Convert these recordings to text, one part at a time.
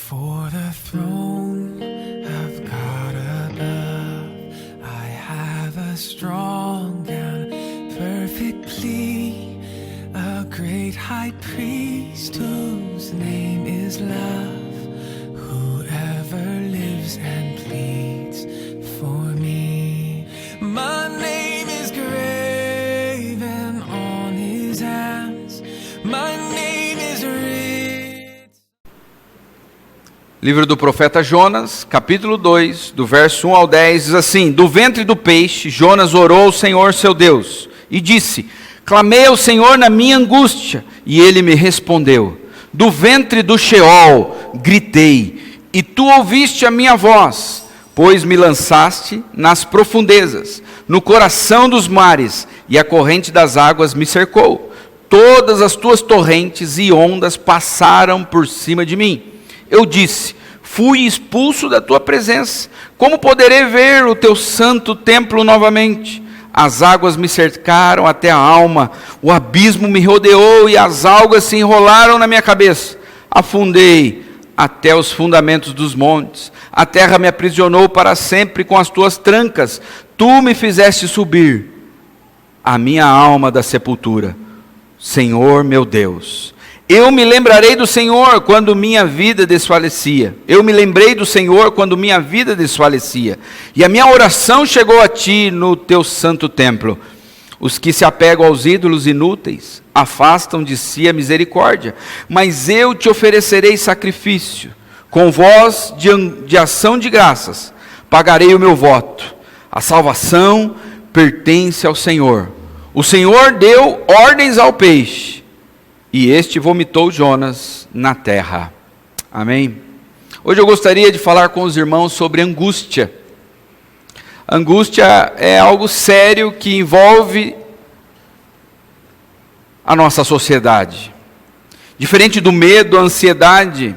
For the throne of God above, I have a strong and perfect plea, a great high priest whose name is love, whoever lives and pleads for me. My name is graven on his hands, my name is written. Livro do profeta Jonas, capítulo 2, do verso 1 ao 10, diz assim: Do ventre do peixe, Jonas orou ao Senhor seu Deus, e disse: Clamei ao Senhor na minha angústia, e ele me respondeu. Do ventre do Sheol, gritei, e tu ouviste a minha voz, pois me lançaste nas profundezas, no coração dos mares, e a corrente das águas me cercou. Todas as tuas torrentes e ondas passaram por cima de mim. Eu disse: fui expulso da tua presença, como poderei ver o teu santo templo novamente? As águas me cercaram até a alma, o abismo me rodeou e as algas se enrolaram na minha cabeça. Afundei até os fundamentos dos montes, a terra me aprisionou para sempre com as tuas trancas. Tu me fizeste subir a minha alma da sepultura, Senhor meu Deus. Eu me lembrarei do Senhor quando minha vida desfalecia. Eu me lembrei do Senhor quando minha vida desfalecia. E a minha oração chegou a ti no teu santo templo. Os que se apegam aos ídolos inúteis afastam de si a misericórdia. Mas eu te oferecerei sacrifício. Com voz de ação de graças pagarei o meu voto. A salvação pertence ao Senhor. O Senhor deu ordens ao peixe, e este vomitou Jonas na terra. Amém? Hoje eu gostaria de falar com os irmãos sobre angústia. Angústia é algo sério que envolve a nossa sociedade. Diferente do medo, a ansiedade,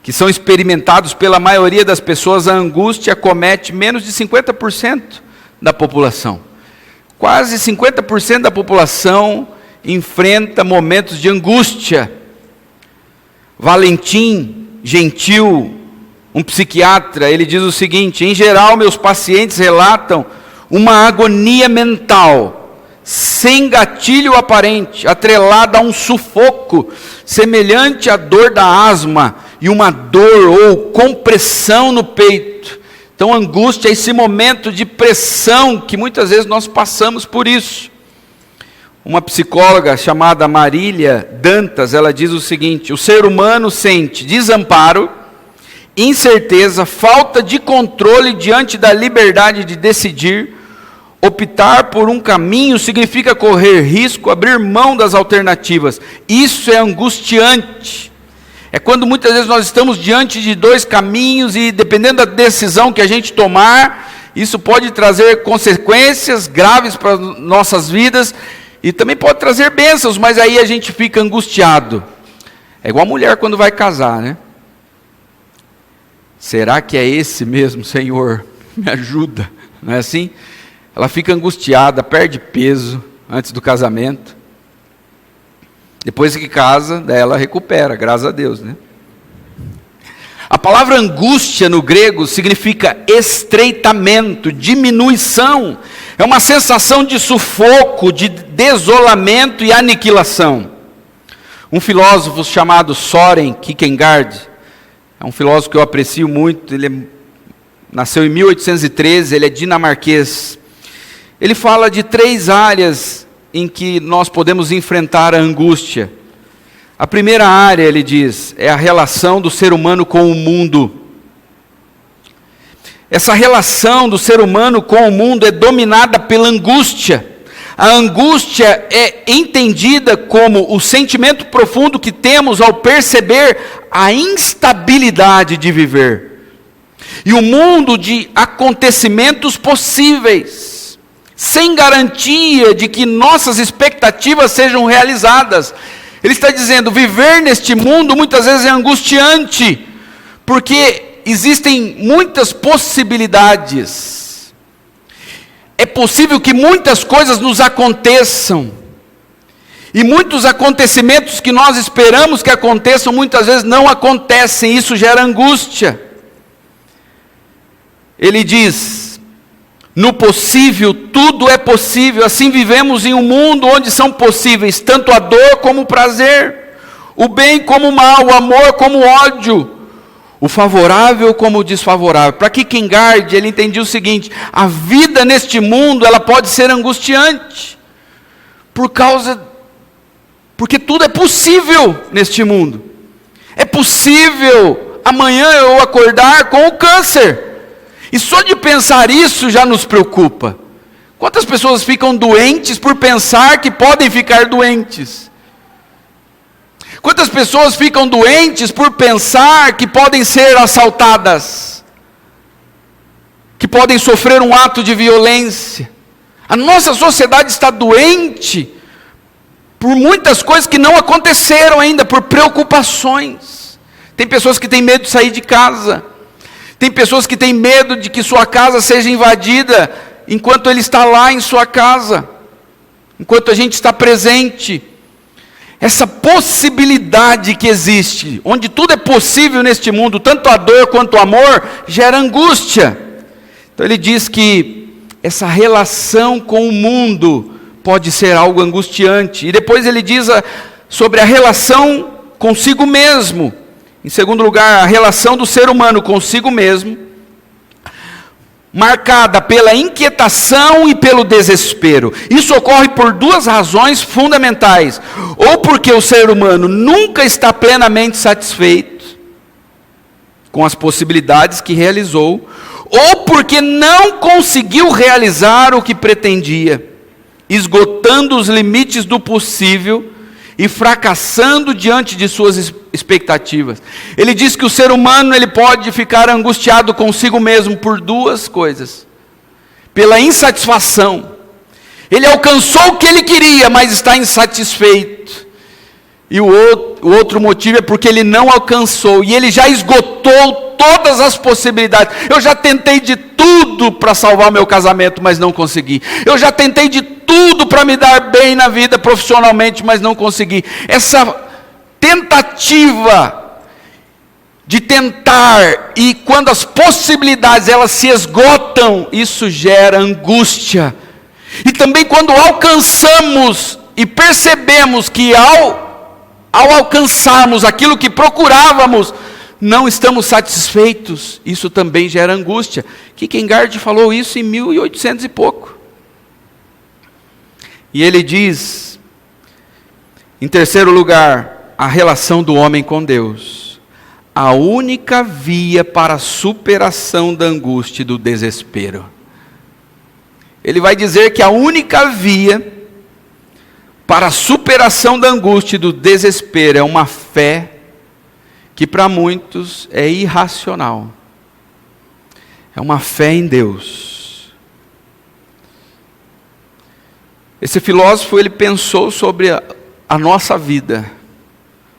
que são experimentados pela maioria das pessoas, a angústia acomete menos de 50% da população. Quase 50% da população enfrenta momentos de angústia. Valentim Gentil, um psiquiatra, ele diz o seguinte: em geral meus pacientes relatam uma agonia mental, sem gatilho aparente, atrelada a um sufoco, semelhante à dor da asma, e uma dor ou compressão no peito. Então angústia é esse momento de pressão, que muitas vezes nós passamos por isso. Uma psicóloga chamada Marília Dantas, ela diz o seguinte: o ser humano sente desamparo, incerteza, falta de controle diante da liberdade de decidir. Optar por um caminho significa correr risco, abrir mão das alternativas. Isso é angustiante. É quando muitas vezes nós estamos diante de dois caminhos e dependendo da decisão que a gente tomar, isso pode trazer consequências graves para nossas vidas. E também pode trazer bênçãos, mas aí a gente fica angustiado. É igual a mulher quando vai casar, né? Será que é esse mesmo, Senhor? Me ajuda. Não é assim? Ela fica angustiada, perde peso antes do casamento. Depois que casa, daí ela recupera, graças a Deus, né? A palavra angústia no grego significa estreitamento, diminuição. É uma sensação de sufoco, de desolamento e aniquilação. Um filósofo chamado Søren Kierkegaard, é um filósofo que eu aprecio muito, ele nasceu em 1813, ele é dinamarquês. Ele fala de 3 áreas em que nós podemos enfrentar a angústia. A primeira área, ele diz, é a relação do ser humano com o mundo. Essa relação do ser humano com o mundo é dominada pela angústia. A angústia é entendida como o sentimento profundo que temos ao perceber a instabilidade de viver. E o mundo de acontecimentos possíveis, sem garantia de que nossas expectativas sejam realizadas. Ele está dizendo, viver neste mundo muitas vezes é angustiante, porque existem muitas possibilidades. É possível que muitas coisas nos aconteçam. E muitos acontecimentos que nós esperamos que aconteçam, muitas vezes não acontecem, isso gera angústia. Ele diz: no possível, tudo é possível. Assim vivemos em um mundo onde são possíveis tanto a dor como o prazer, o bem como o mal, o amor como o ódio, o favorável como o desfavorável. Para Kierkegaard, ele entendia o seguinte: a vida neste mundo, ela pode ser angustiante, porque tudo é possível neste mundo. É possível amanhã eu acordar com o câncer. E só de pensar isso já nos preocupa. Quantas pessoas ficam doentes por pensar que podem ficar doentes? Quantas pessoas ficam doentes por pensar que podem ser assaltadas? Que podem sofrer um ato de violência? A nossa sociedade está doente por muitas coisas que não aconteceram ainda, por preocupações. Tem pessoas que têm medo de sair de casa. Tem pessoas que têm medo de que sua casa seja invadida enquanto ele está lá em sua casa, enquanto a gente está presente. Essa possibilidade que existe, onde tudo é possível neste mundo, tanto a dor quanto o amor, gera angústia. Então ele diz que essa relação com o mundo pode ser algo angustiante. E depois ele diz sobre a relação consigo mesmo. Em segundo lugar, a relação do ser humano consigo mesmo, marcada pela inquietação e pelo desespero. Isso ocorre por duas razões fundamentais: ou porque o ser humano nunca está plenamente satisfeito com as possibilidades que realizou, ou porque não conseguiu realizar o que pretendia, esgotando os limites do possível e fracassando diante de suas expectativas. Ele diz que o ser humano ele pode ficar angustiado consigo mesmo por duas coisas: pela insatisfação. Ele alcançou o que ele queria, mas está insatisfeito. E o outro motivo é porque ele não alcançou, e ele já esgotou todas as possibilidades. Eu já tentei de tudo para salvar meu casamento, mas não consegui. Eu já tentei de tudo para me dar bem na vida profissionalmente, mas não consegui. Essa tentativa de tentar, e quando as possibilidades elas se esgotam, isso gera angústia. E também quando alcançamos e percebemos que ao alcançarmos aquilo que procurávamos, não estamos satisfeitos, isso também gera angústia. Kierkegaard falou isso em 1800 e pouco. E ele diz, em terceiro lugar, a relação do homem com Deus. A única via para a superação da angústia e do desespero. Ele vai dizer que a única via para a superação da angústia e do desespero é uma fé que para muitos é irracional. É uma fé em Deus. Esse filósofo ele pensou sobre a nossa vida,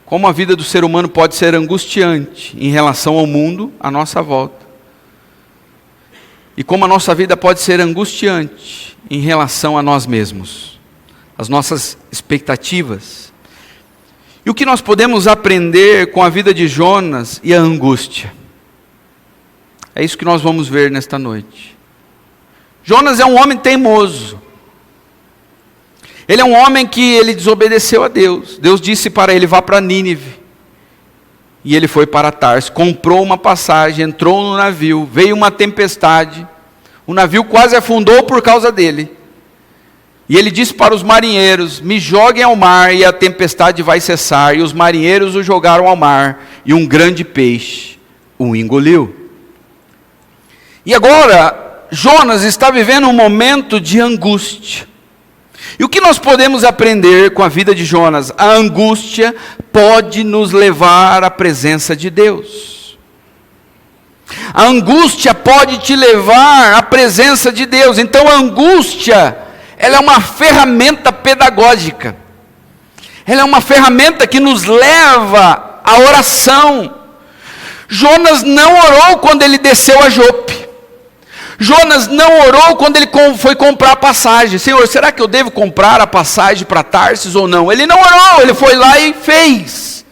como a vida do ser humano pode ser angustiante em relação ao mundo à nossa volta, e como a nossa vida pode ser angustiante em relação a nós mesmos, as nossas expectativas. E o que nós podemos aprender com a vida de Jonas e a angústia? É isso que nós vamos ver nesta noite. Jonas é um homem teimoso. Ele é um homem que ele desobedeceu a Deus. Deus disse para ele: vá para Nínive. E ele foi para Tarso, comprou uma passagem, entrou no navio, veio uma tempestade, o navio quase afundou por causa dele. E ele disse para os marinheiros: me joguem ao mar e a tempestade vai cessar. E os marinheiros o jogaram ao mar, e um grande peixe o engoliu. E agora, Jonas está vivendo um momento de angústia. E o que nós podemos aprender com a vida de Jonas? A angústia pode nos levar à presença de Deus. A angústia pode te levar à presença de Deus. Então a angústia, ela é uma ferramenta pedagógica. Ela é uma ferramenta que nos leva à oração. Jonas não orou quando ele desceu a Jope. Jonas não orou quando ele foi comprar a passagem. Senhor, será que eu devo comprar a passagem para Tarsis ou não? Ele não orou, ele foi lá e fez.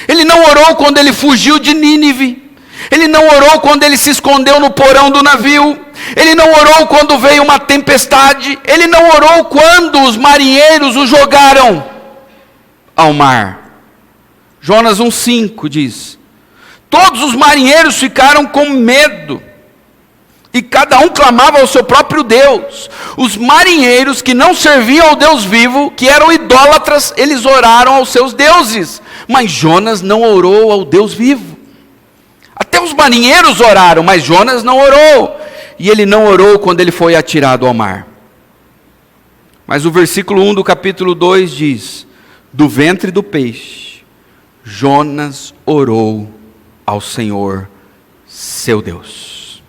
Ele não orou quando ele fugiu de Nínive. Ele não orou quando ele se escondeu no porão do navio. Ele não orou quando veio uma tempestade. Ele não orou quando os marinheiros o jogaram ao mar. Jonas 1,5 diz: todos os marinheiros ficaram com medo, e cada um clamava ao seu próprio Deus. Os marinheiros que não serviam ao Deus vivo, que eram idólatras, eles oraram aos seus deuses. Mas Jonas não orou ao Deus vivo. Até os marinheiros oraram, mas Jonas não orou. E ele não orou quando ele foi atirado ao mar. Mas o versículo 1 do capítulo 2 diz: do ventre do peixe, Jonas orou ao Senhor, seu Deus.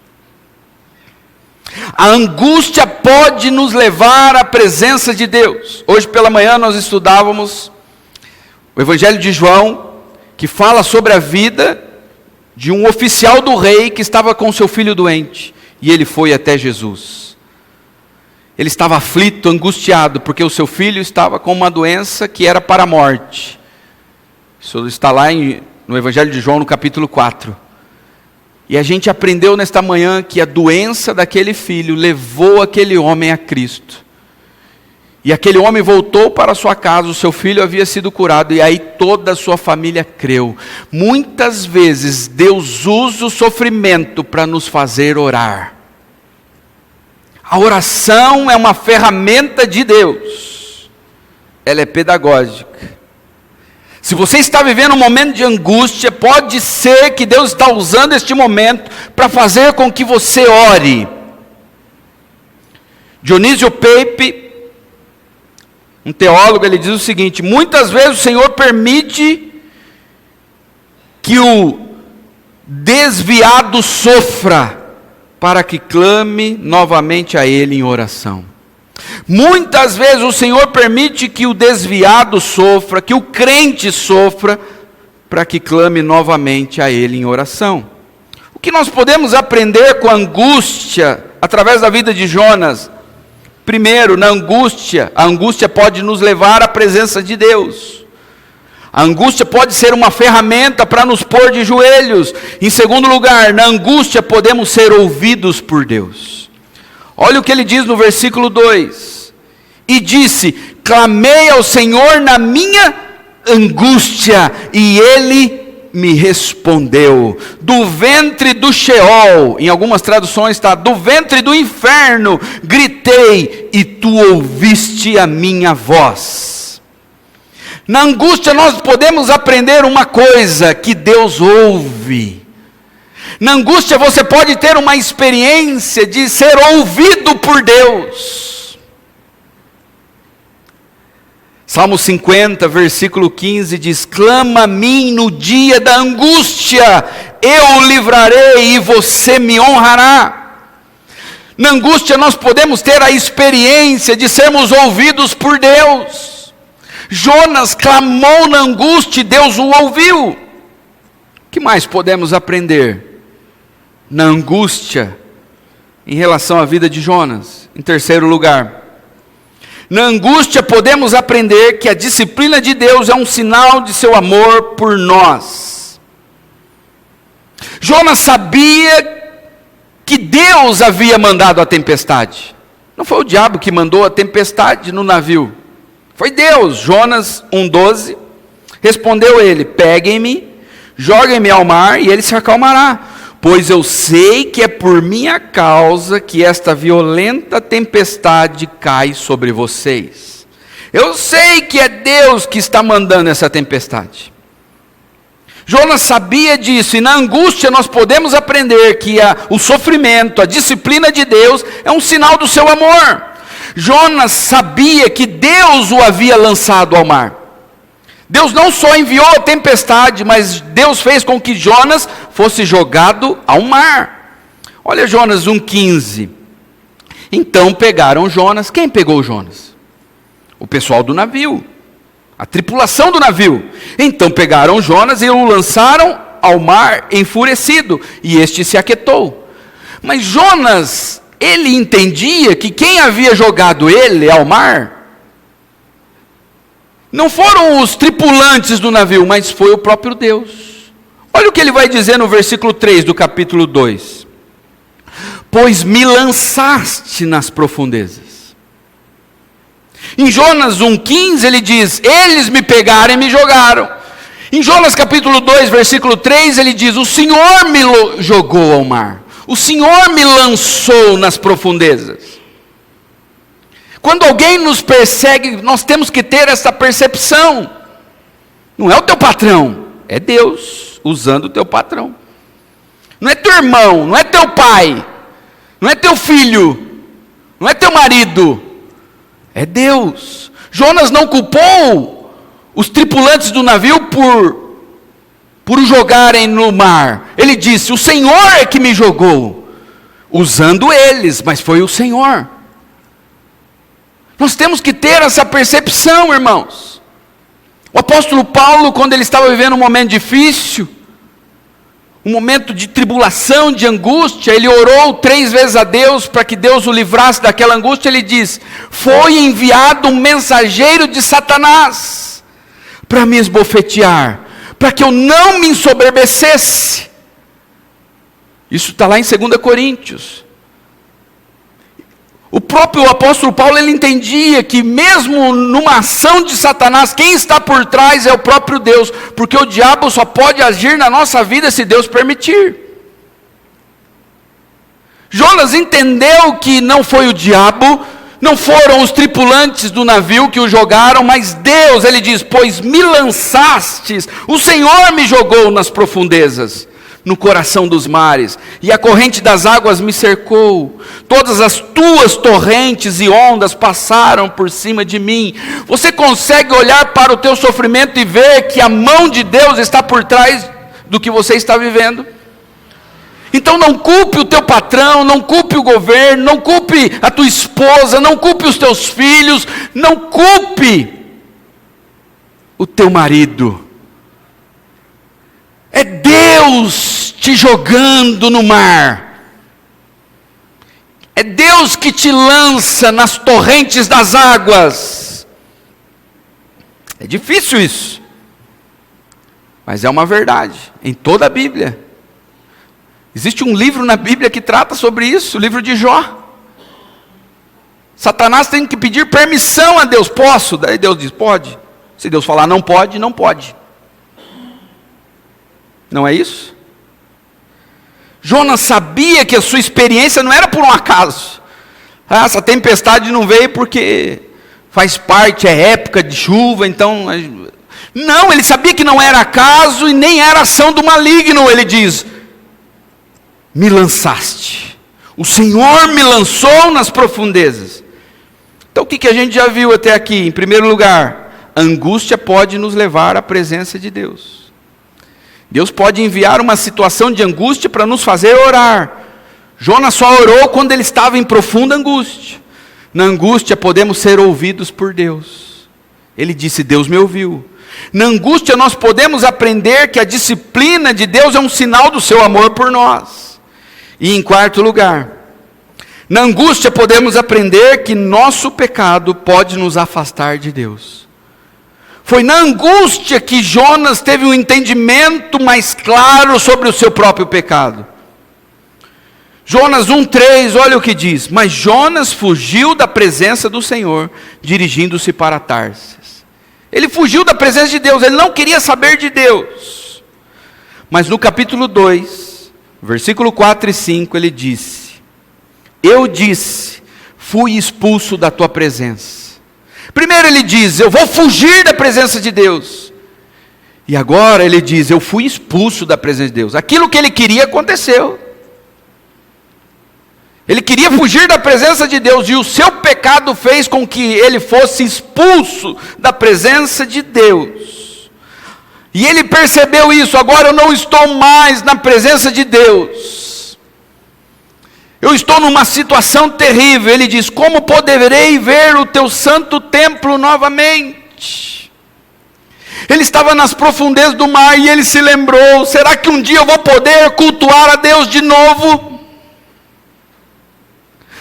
A angústia pode nos levar à presença de Deus. Hoje pela manhã nós estudávamos o Evangelho de João, que fala sobre a vida de um oficial do rei que estava com seu filho doente, e ele foi até Jesus. Ele estava aflito, angustiado, porque o seu filho estava com uma doença que era para a morte. Isso está lá no Evangelho de João, no capítulo 4. E a gente aprendeu nesta manhã que a doença daquele filho levou aquele homem a Cristo. E aquele homem voltou para sua casa, o seu filho havia sido curado, e aí toda a sua família creu. Muitas vezes Deus usa o sofrimento para nos fazer orar. A oração é uma ferramenta de Deus. Ela é pedagógica. Se você está vivendo um momento de angústia, pode ser que Deus está usando este momento para fazer com que você ore. Dionísio Pepe, um teólogo, ele diz o seguinte: muitas vezes o Senhor permite que o desviado sofra, para que clame novamente a Ele em oração. Muitas vezes o Senhor permite que o desviado sofra, que o crente sofra, para que clame novamente a Ele em oração. O que nós podemos aprender com a angústia, através da vida de Jonas? Primeiro, a angústia pode nos levar à presença de Deus. A angústia pode ser uma ferramenta para nos pôr de joelhos. Em segundo lugar, na angústia podemos ser ouvidos por Deus. Olha o que ele diz no versículo 2. E disse: clamei ao Senhor na minha angústia, e Ele me respondeu. Do ventre do Sheol, em algumas traduções está, do ventre do inferno, gritei, e tu ouviste a minha voz. Na angústia nós podemos aprender uma coisa, que Deus ouve. Na angústia você pode ter uma experiência de ser ouvido por Deus. Salmo 50, versículo 15 diz: clama a mim no dia da angústia, eu o livrarei e você me honrará. Na angústia nós podemos ter a experiência de sermos ouvidos por Deus. Jonas clamou na angústia e Deus o ouviu. O que mais podemos aprender na angústia em relação à vida de Jonas? Em terceiro lugar, na angústia podemos aprender que a disciplina de Deus é um sinal de seu amor por nós. Jonas sabia que Deus havia mandado a tempestade. Não foi o diabo que mandou a tempestade no navio, foi Deus. Jonas 1,12, respondeu ele: peguem-me, joguem-me ao mar e ele se acalmará. Pois eu sei que é por minha causa que esta violenta tempestade cai sobre vocês. Eu sei que é Deus que está mandando essa tempestade. Jonas sabia disso, e na angústia nós podemos aprender que o sofrimento, a disciplina de Deus é um sinal do seu amor. Jonas sabia que Deus o havia lançado ao mar. Deus não só enviou a tempestade, mas Deus fez com que Jonas fosse jogado ao mar. Olha Jonas 1,15. Então pegaram Jonas. Quem pegou Jonas? O pessoal do navio, a tripulação do navio. Então pegaram Jonas e o lançaram ao mar enfurecido, e este se aquietou. Mas Jonas ele entendia que quem havia jogado ele ao mar não foram os tripulantes do navio, mas foi o próprio Deus. Olha o que ele vai dizer no versículo 3 do capítulo 2. Pois me lançaste nas profundezas. Em Jonas 1,15 ele diz, eles me pegaram e me jogaram. Em Jonas capítulo 2, versículo 3, ele diz, o Senhor me jogou ao mar. O Senhor me lançou nas profundezas. Quando alguém nos persegue, nós temos que ter essa percepção. Não é o teu patrão, é Deus usando o teu patrão. Não é teu irmão, não é teu pai, não é teu filho, não é teu marido, é Deus. Jonas não culpou os tripulantes do navio por o jogarem no mar. Ele disse, o Senhor é que me jogou, usando eles, mas foi o Senhor. Nós temos que ter essa percepção, irmãos. O apóstolo Paulo, quando ele estava vivendo um momento difícil, um momento de tribulação, de angústia, ele orou 3 vezes a Deus para que Deus o livrasse daquela angústia. Ele diz, foi enviado um mensageiro de Satanás para me esbofetear, para que eu não me ensoberbecesse. Isso está lá em 2 Coríntios. O próprio apóstolo Paulo, ele entendia que mesmo numa ação de Satanás, quem está por trás é o próprio Deus, porque o diabo só pode agir na nossa vida se Deus permitir. Jonas entendeu que não foi o diabo, não foram os tripulantes do navio que o jogaram, mas Deus. Ele diz, pois me lançastes, o Senhor me jogou nas profundezas, no coração dos mares, e a corrente das águas me cercou, todas as tuas torrentes e ondas passaram por cima de mim. Você consegue olhar para o teu sofrimento e ver que a mão de Deus está por trás do que você está vivendo? Então não culpe o teu patrão, não culpe o governo, não culpe a tua esposa, não culpe os teus filhos, não culpe o teu marido. É Deus te jogando no mar. É Deus que te lança nas torrentes das águas. É difícil isso, mas é uma verdade em toda a Bíblia. Existe um livro na Bíblia que trata sobre isso, o livro de Jó. Satanás tem que pedir permissão a Deus. Posso? Daí Deus diz, pode. Se Deus falar não pode, não pode. Não é isso? Jonas sabia que a sua experiência não era por um acaso. Essa tempestade não veio porque faz parte, é época de chuva, então... Não, ele sabia que não era acaso e nem era ação do maligno. Ele diz, me lançaste, o Senhor me lançou nas profundezas. Então o que a gente já viu até aqui? Em primeiro lugar, a angústia pode nos levar à presença de Deus. Deus pode enviar uma situação de angústia para nos fazer orar. Jonas só orou quando ele estava em profunda angústia. Na angústia podemos ser ouvidos por Deus. Ele disse, Deus me ouviu. Na angústia nós podemos aprender que a disciplina de Deus é um sinal do seu amor por nós. E em quarto lugar, na angústia podemos aprender que nosso pecado pode nos afastar de Deus. Foi na angústia que Jonas teve um entendimento mais claro sobre o seu próprio pecado. Jonas 1,3, olha o que diz. Mas Jonas fugiu da presença do Senhor, dirigindo-se para Tarsis. Ele fugiu da presença de Deus, ele não queria saber de Deus. Mas no capítulo 2, versículo 4 e 5, ele disse, eu disse, fui expulso da tua presença. Primeiro ele diz, eu vou fugir da presença de Deus. E agora ele diz, eu fui expulso da presença de Deus. Aquilo que ele queria aconteceu. Ele queria fugir da presença de Deus, e o seu pecado fez com que ele fosse expulso da presença de Deus. E ele percebeu isso, agora eu não estou mais na presença de Deus. Eu estou numa situação terrível. Ele diz, como poderei ver o teu santo templo novamente? Ele estava nas profundezas do mar e ele se lembrou, será que um dia eu vou poder cultuar a Deus de novo?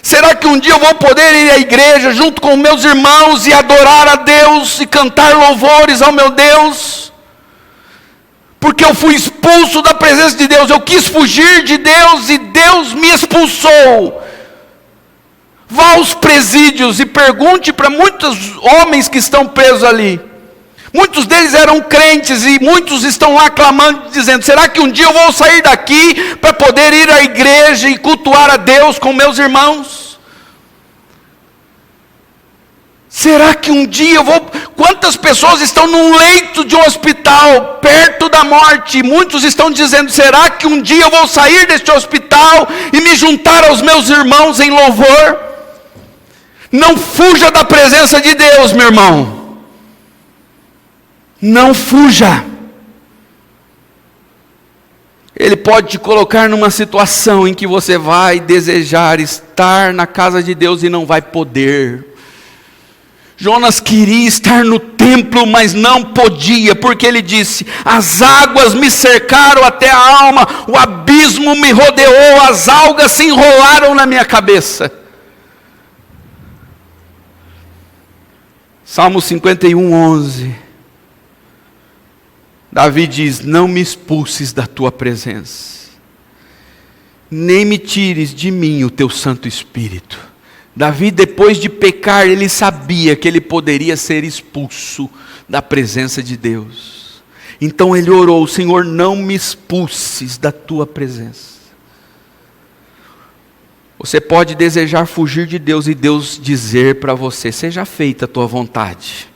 Será que um dia eu vou poder ir à igreja junto com meus irmãos e adorar a Deus e cantar louvores ao meu Deus? Porque eu fui expulso da presença de Deus, eu quis fugir de Deus e Deus me expulsou. Vá aos presídios e pergunte para muitos homens que estão presos ali. Muitos deles eram crentes e muitos estão lá clamando, dizendo: será que um dia eu vou sair daqui para poder ir à igreja e cultuar a Deus com meus irmãos? Será que um dia eu vou... Quantas pessoas estão num leito de um hospital, perto da morte, e muitos estão dizendo: será que um dia eu vou sair deste hospital e me juntar aos meus irmãos em louvor? Não fuja da presença de Deus, meu irmão. Não fuja. Ele pode te colocar numa situação em que você vai desejar estar na casa de Deus e não vai poder. Jonas queria estar no templo, mas não podia, porque ele disse: as águas me cercaram até a alma, o abismo me rodeou, as algas se enrolaram na minha cabeça. Salmo 51, 11. Davi diz: não me expulses da tua presença, nem me tires de mim o teu Santo Espírito. Davi, depois de pecar, ele sabia que ele poderia ser expulso da presença de Deus. Então ele orou: Senhor, não me expulses da tua presença. Você pode desejar fugir de Deus e Deus dizer para você: seja feita a tua vontade.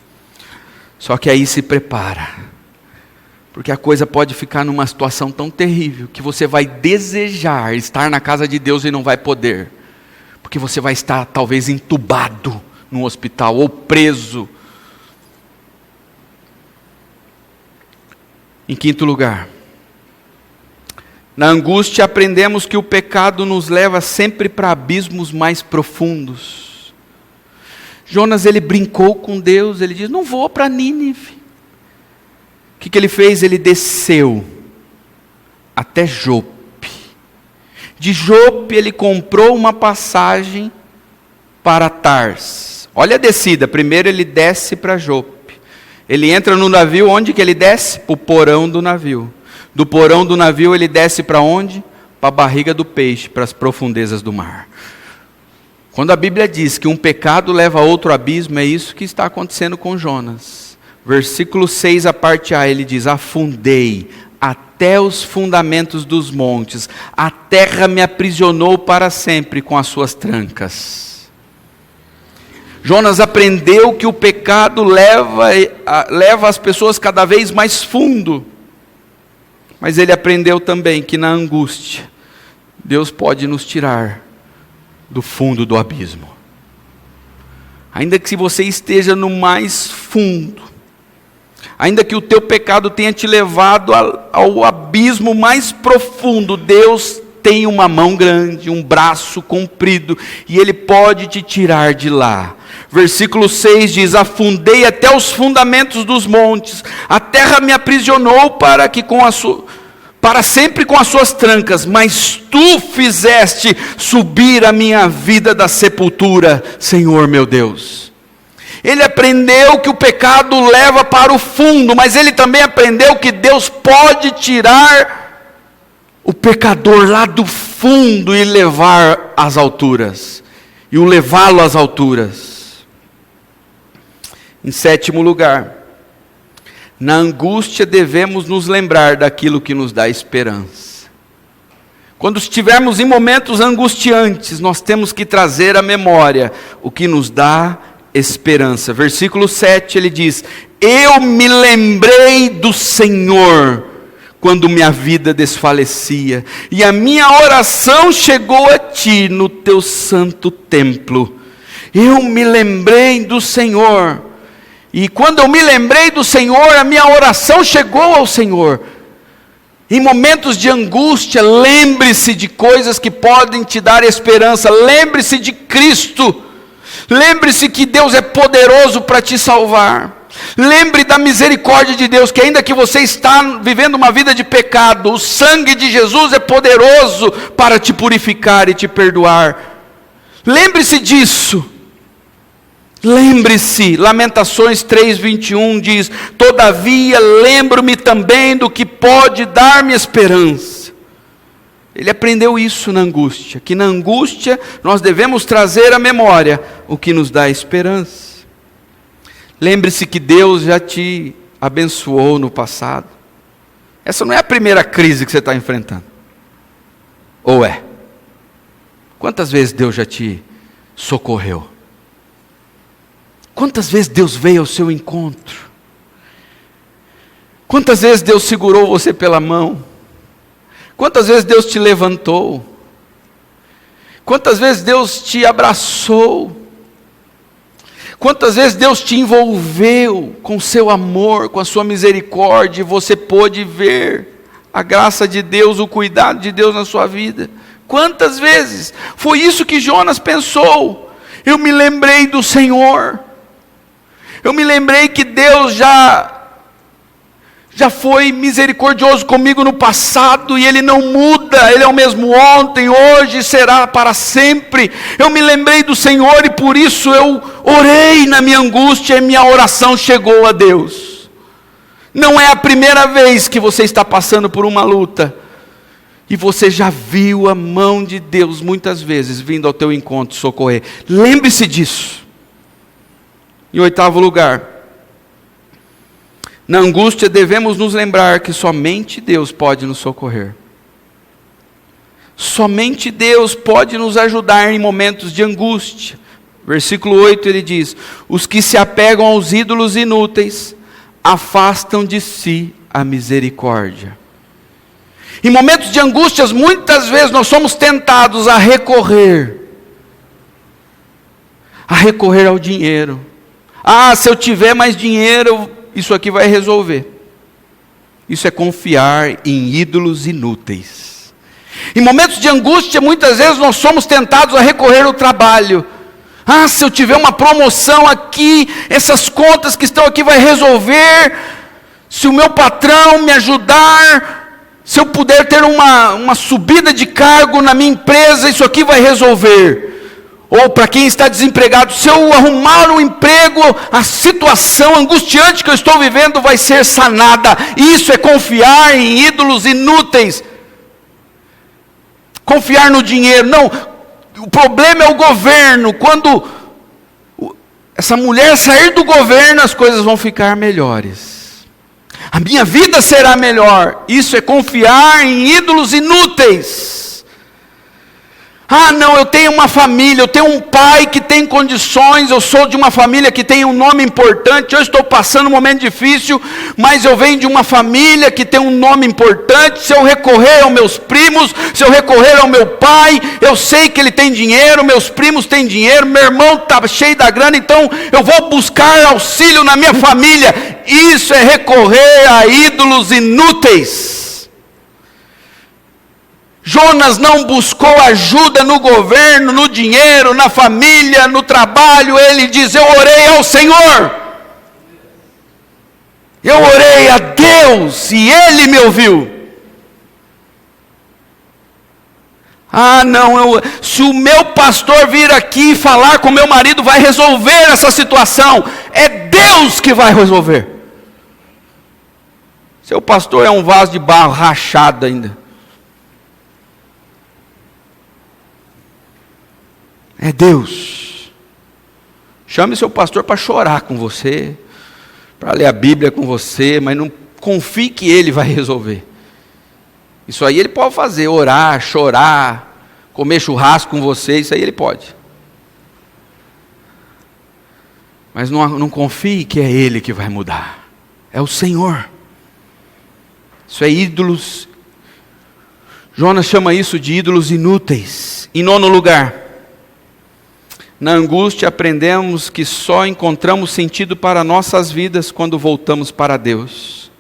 Só que aí se prepara. Porque a coisa pode ficar numa situação tão terrível que você vai desejar estar na casa de Deus e não vai poder. Porque você vai estar talvez entubado num hospital ou preso. Em quinto lugar, na angústia aprendemos que o pecado nos leva sempre para abismos mais profundos. Jonas, ele brincou com Deus, ele diz: não vou para Nínive. O que ele fez? Ele desceu até Jope. De Jope ele comprou uma passagem para Tars. Olha a descida, primeiro ele desce para Jope. Ele entra no navio, onde que ele desce? Para o porão do navio. Do porão do navio ele desce para onde? Para a barriga do peixe, para as profundezas do mar. Quando a Bíblia diz que um pecado leva a outro abismo, é isso que está acontecendo com Jonas. Versículo 6, a parte A, ele diz: afundei até os fundamentos dos montes, a terra me aprisionou para sempre com as suas trancas. Jonas aprendeu que o pecado leva as pessoas cada vez mais fundo, mas ele aprendeu também que na angústia, Deus pode nos tirar do fundo do abismo. Ainda que se você esteja no mais fundo, ainda que o teu pecado tenha te levado ao abismo mais profundo, Deus tem uma mão grande, um braço comprido, e Ele pode te tirar de lá. Versículo 6 diz: afundei até os fundamentos dos montes, a terra me aprisionou para sempre com as suas trancas, mas tu fizeste subir a minha vida da sepultura, Senhor meu Deus. Ele aprendeu que o pecado leva para o fundo, mas ele também aprendeu que Deus pode tirar o pecador lá do fundo e levar às alturas, e o levá-lo às alturas. Em sétimo lugar, na angústia devemos nos lembrar daquilo que nos dá esperança. Quando estivermos em momentos angustiantes, nós temos que trazer à memória o que nos dá esperança. Versículo 7, ele diz: eu me lembrei do Senhor quando minha vida desfalecia, e a minha oração chegou a ti no teu santo templo. Eu me lembrei do Senhor, e quando eu me lembrei do Senhor, a minha oração chegou ao Senhor. Em momentos de angústia, lembre-se de coisas que podem te dar esperança. Lembre-se de Cristo. Lembre-se que Deus é poderoso para te salvar. Lembre da misericórdia de Deus, que ainda que você está vivendo uma vida de pecado, o sangue de Jesus é poderoso para te purificar e te perdoar. Lembre-se disso. Lembre-se, Lamentações 3:21 diz: todavia lembro-me também do que pode dar-me esperança. Ele aprendeu isso na angústia, que na angústia nós devemos trazer à memória o que nos dá esperança. Lembre-se que Deus já te abençoou no passado. Essa não é a primeira crise que você está enfrentando. Ou é? Quantas vezes Deus já te socorreu? Quantas vezes Deus veio ao seu encontro? Quantas vezes Deus segurou você pela mão? Quantas vezes Deus te levantou? Quantas vezes Deus te abraçou? Quantas vezes Deus te envolveu com seu amor, com a sua misericórdia, e você pôde ver a graça de Deus, o cuidado de Deus na sua vida? Quantas vezes? Foi isso que Jonas pensou. Eu me lembrei do Senhor. Eu me lembrei que Deus já foi misericordioso comigo no passado, e Ele não muda, Ele é o mesmo ontem, hoje, será para sempre. Eu me lembrei do Senhor, e por isso eu orei na minha angústia, e minha oração chegou a Deus. Não é a primeira vez que você está passando por uma luta, e você já viu a mão de Deus muitas vezes vindo ao teu encontro socorrer. Lembre-se disso. Em 8º lugar, na angústia devemos nos lembrar que somente Deus pode nos socorrer. Somente Deus pode nos ajudar em momentos de angústia. Versículo 8 ele diz: os que se apegam aos ídolos inúteis afastam de si a misericórdia. Em momentos de angústias, muitas vezes nós somos tentados a recorrer ao dinheiro. Ah, se eu tiver mais dinheiro, isso aqui vai resolver. Isso é confiar em ídolos inúteis. Em momentos de angústia, muitas vezes nós somos tentados a recorrer ao trabalho. Ah, se eu tiver uma promoção aqui, essas contas que estão aqui vai resolver. Se o meu patrão me ajudar, se eu puder ter uma subida de cargo na minha empresa, isso aqui vai resolver. Ou para quem está desempregado, se eu arrumar um emprego, a situação angustiante que eu estou vivendo vai ser sanada. Isso é confiar em ídolos inúteis. Confiar no dinheiro. Não, o problema é o governo. Quando essa mulher sair do governo, as coisas vão ficar melhores. A minha vida será melhor. Isso é confiar em ídolos inúteis. Ah, não, eu tenho uma família, eu tenho um pai que tem condições, eu sou de uma família que tem um nome importante, eu estou passando um momento difícil, mas eu venho de uma família que tem um nome importante. Se eu recorrer aos meus primos, se eu recorrer ao meu pai, eu sei que ele tem dinheiro, meus primos têm dinheiro, meu irmão está cheio da grana, então eu vou buscar auxílio na minha família. Isso é recorrer a ídolos inúteis. Jonas não buscou ajuda no governo, no dinheiro, na família, no trabalho. Ele diz: eu orei ao Senhor. Eu orei a Deus e Ele me ouviu. Ah, não, se o meu pastor vir aqui e falar com o meu marido, vai resolver essa situação. É Deus que vai resolver. Seu pastor é um vaso de barro rachado ainda. É Deus. Chame seu pastor para chorar com você, para ler a Bíblia com você, mas não confie que ele vai resolver. Isso aí ele pode fazer, orar, chorar, comer churrasco com você, isso aí ele pode. Mas não confie que é ele que vai mudar. É o Senhor. Isso é ídolos. Jonas chama isso de ídolos inúteis. Em 9º lugar, na angústia aprendemos que só encontramos sentido para nossas vidas quando voltamos para Deus.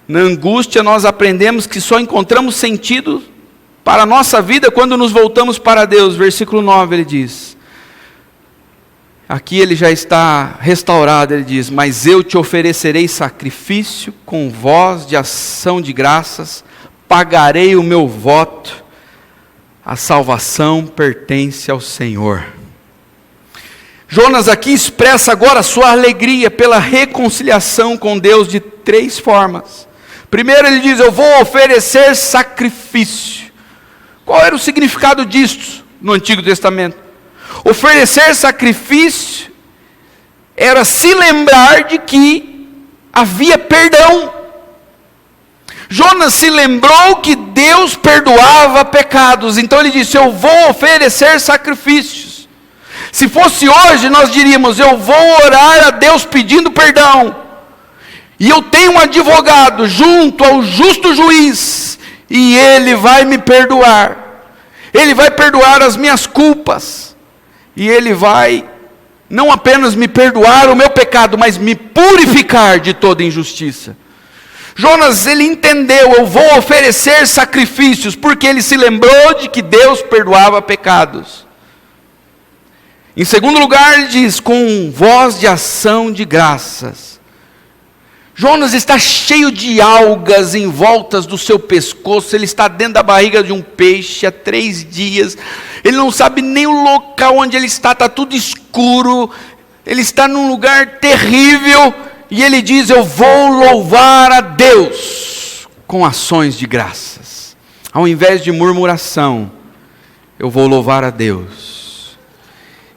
Na angústia nós aprendemos que só encontramos sentido para a nossa vida quando nos voltamos para Deus. Versículo 9 ele diz, aqui ele já está restaurado, ele diz: mas eu te oferecerei sacrifício com voz de ação de graças, pagarei o meu voto, A salvação pertence ao Senhor. Jonas aqui expressa agora a sua alegria pela reconciliação com Deus de 3 formas. Primeiro ele diz: eu vou oferecer sacrifício. Qual era o significado disto no Antigo Testamento? Oferecer sacrifício era se lembrar de que havia perdão. Jonas se lembrou que Deus perdoava pecados, então ele disse: eu vou oferecer sacrifícios. Se fosse hoje, nós diríamos: eu vou orar a Deus pedindo perdão, e eu tenho um advogado junto ao justo juiz, e ele vai me perdoar, ele vai perdoar as minhas culpas, e ele vai não apenas me perdoar o meu pecado, mas me purificar de toda injustiça. Jonas, ele entendeu: eu vou oferecer sacrifícios, porque ele se lembrou de que Deus perdoava pecados. Em segundo lugar, ele diz: com voz de ação de graças. Jonas está cheio de algas em voltas do seu pescoço, ele está dentro da barriga de um peixe há 3 dias, ele não sabe nem o local onde ele está tudo escuro, ele está num lugar terrível, e ele diz: eu vou louvar a Deus com ações de graças. Ao invés de murmuração, eu vou louvar a Deus.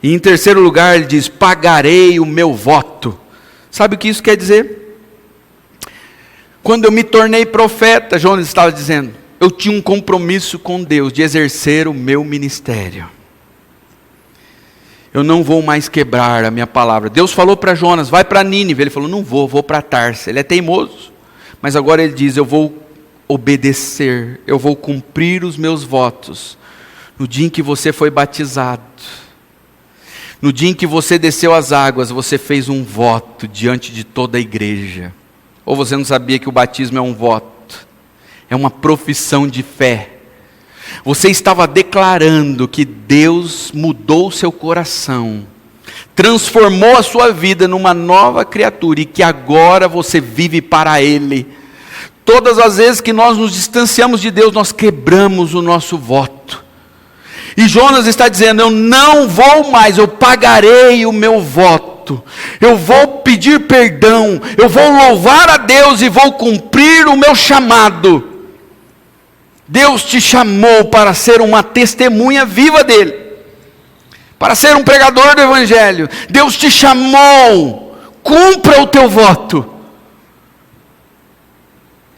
E em terceiro lugar ele diz: pagarei o meu voto. Sabe o que isso quer dizer? Quando eu me tornei profeta, Jonas estava dizendo, eu tinha um compromisso com Deus de exercer o meu ministério. Eu não vou mais quebrar a minha palavra. Deus falou para Jonas: vai para Nínive. Ele falou: não vou para Tarso. Ele é teimoso, mas agora ele diz: eu vou obedecer, eu vou cumprir os meus votos. No dia em que você foi batizado, no dia em que você desceu as águas, você fez um voto diante de toda a igreja. Ou você não sabia que o batismo é um voto? É uma profissão de fé. Você estava declarando que Deus mudou o seu coração, transformou a sua vida numa nova criatura, e que agora você vive para Ele. Todas as vezes que nós nos distanciamos de Deus, nós quebramos o nosso voto. E Jonas está dizendo: eu não vou mais, eu pagarei o meu voto, eu vou pedir perdão, eu vou louvar a Deus e vou cumprir o meu chamado. Deus te chamou para ser uma testemunha viva dEle, para ser um pregador do Evangelho. Deus te chamou, cumpra o teu voto.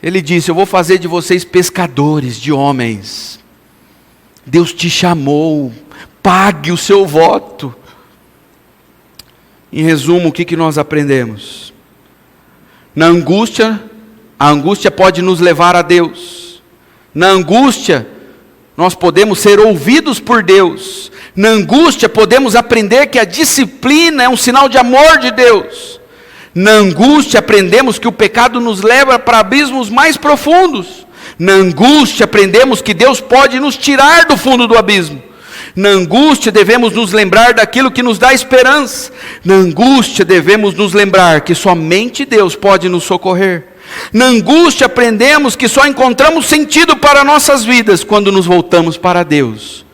Ele disse: eu vou fazer de vocês pescadores de homens. Deus te chamou, pague o seu voto. Em resumo, o que nós aprendemos? Na angústia, a angústia pode nos levar a Deus. Na angústia, nós podemos ser ouvidos por Deus. Na angústia, podemos aprender que a disciplina é um sinal de amor de Deus. Na angústia, aprendemos que o pecado nos leva para abismos mais profundos. Na angústia, aprendemos que Deus pode nos tirar do fundo do abismo. Na angústia, devemos nos lembrar daquilo que nos dá esperança. Na angústia, devemos nos lembrar que somente Deus pode nos socorrer. Na angústia, aprendemos que só encontramos sentido para nossas vidas quando nos voltamos para Deus.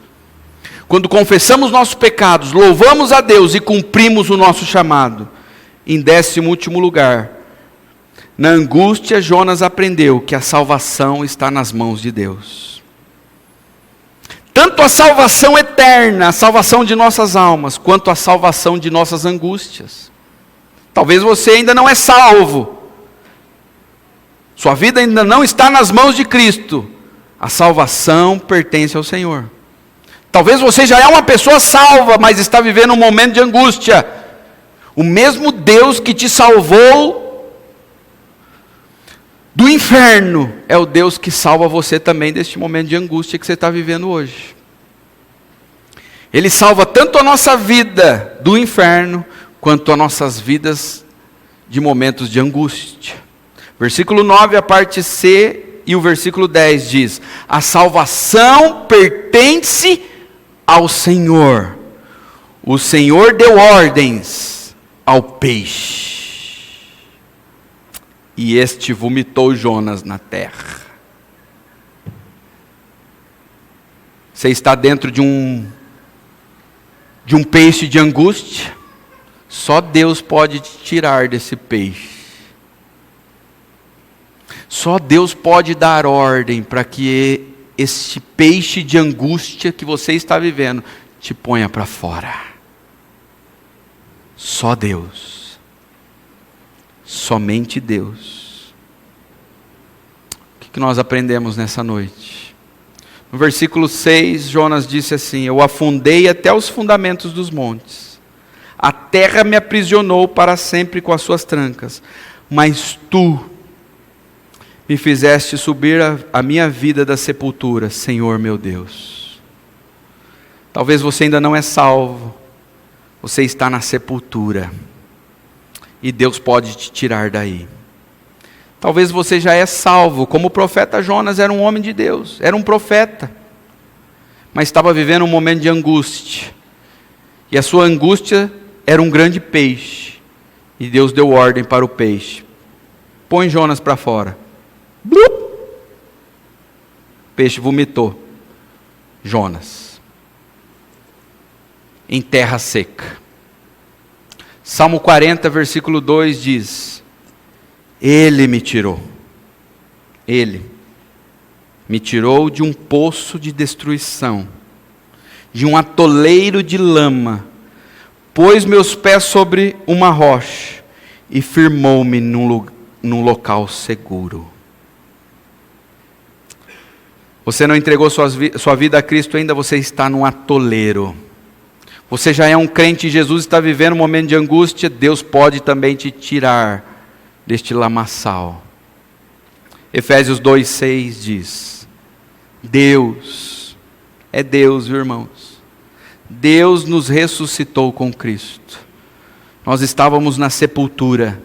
Quando confessamos nossos pecados, louvamos a Deus e cumprimos o nosso chamado. Em 10º lugar, na angústia, Jonas aprendeu que a salvação está nas mãos de Deus. Tanto a salvação eterna, a salvação de nossas almas, quanto a salvação de nossas angústias. Talvez você ainda não é salvo. Sua vida ainda não está nas mãos de Cristo. A salvação pertence ao Senhor. Talvez você já é uma pessoa salva, mas está vivendo um momento de angústia. O mesmo Deus que te salvou do inferno é o Deus que salva você também deste momento de angústia que você está vivendo hoje. Ele salva tanto a nossa vida do inferno, quanto as nossas vidas de momentos de angústia. Versículo 9, a parte C, e o versículo 10 diz: a salvação pertence ao Senhor. O Senhor deu ordens ao peixe, e este vomitou Jonas na terra. Você está dentro de um peixe de angústia. Só Deus pode te tirar desse peixe. Só Deus pode dar ordem para que esse peixe de angústia que você está vivendo te ponha para fora. Só Deus. Somente Deus. O que nós aprendemos nessa noite? No versículo 6, Jonas disse assim: eu afundei até os fundamentos dos montes. A terra me aprisionou para sempre com as suas trancas. Mas tu me fizeste subir a minha vida da sepultura, Senhor meu Deus. Talvez você ainda não é salvo. Você está na sepultura. E Deus pode te tirar daí. Talvez você já é salvo, como o profeta Jonas era um homem de Deus, era um profeta. Mas estava vivendo um momento de angústia. E a sua angústia era um grande peixe. E Deus deu ordem para o peixe: põe Jonas para fora. Blup! O peixe vomitou Jonas em terra seca. Salmo 40, versículo 2 diz: Ele me tirou. Ele me tirou de um poço de destruição, de um atoleiro de lama, pôs meus pés sobre uma rocha e firmou-me num local seguro. Você não entregou sua vida a Cristo ainda, você está num atoleiro. Você já é um crente em Jesus, está vivendo um momento de angústia, Deus pode também te tirar deste lamaçal. Efésios 2,6 diz: Deus, é Deus, viu, irmãos? Deus nos ressuscitou com Cristo. Nós estávamos na sepultura,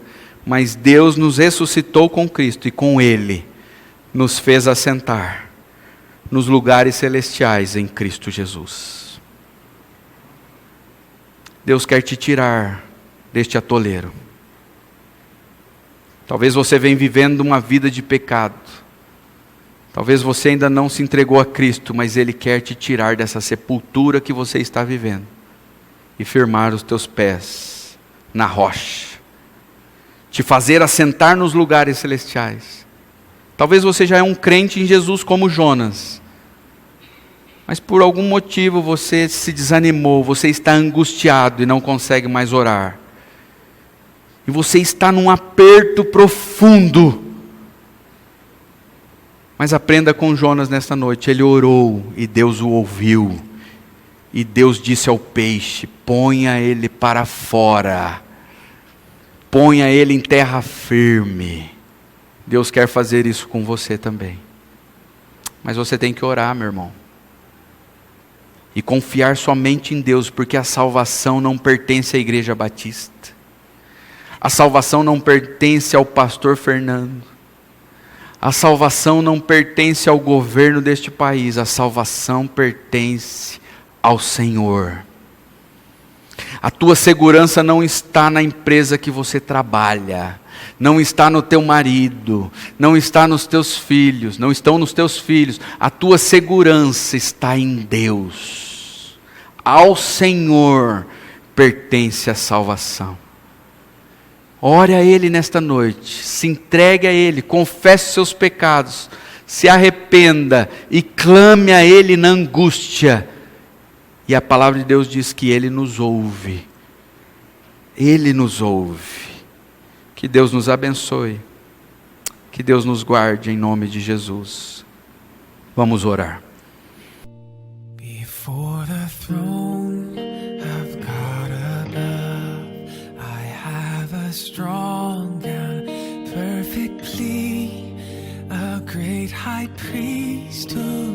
mas Deus nos ressuscitou com Cristo e com Ele nos fez assentar nos lugares celestiais em Cristo Jesus. Deus quer te tirar deste atoleiro. Talvez você venha vivendo uma vida de pecado. Talvez você ainda não se entregou a Cristo, mas Ele quer te tirar dessa sepultura que você está vivendo e firmar os teus pés na rocha. Te fazer assentar nos lugares celestiais. Talvez você já é um crente em Jesus como Jonas, mas por algum motivo você se desanimou, você está angustiado e não consegue mais orar. E você está num aperto profundo. Mas aprenda com Jonas nesta noite. Ele orou e Deus o ouviu. E Deus disse ao peixe: ponha ele para fora. Ponha ele em terra firme. Deus quer fazer isso com você também. Mas você tem que orar, meu irmão. E confiar somente em Deus, porque a salvação não pertence à Igreja Batista. A salvação não pertence ao pastor Fernando. A salvação não pertence ao governo deste país. A salvação pertence ao Senhor. A tua segurança não está na empresa que você trabalha. Não está no teu marido. Não está nos teus filhos. Não estão nos teus filhos. A tua segurança está em Deus. Ao Senhor pertence a salvação. Ore a Ele nesta noite, se entregue a Ele, confesse seus pecados, se arrependa e clame a Ele na angústia. E a palavra de Deus diz que Ele nos ouve. Ele nos ouve. Que Deus nos abençoe. Que Deus nos guarde em nome de Jesus. Vamos orar. Before the throne of God above, I have a strong and perfect plea, a great high priest who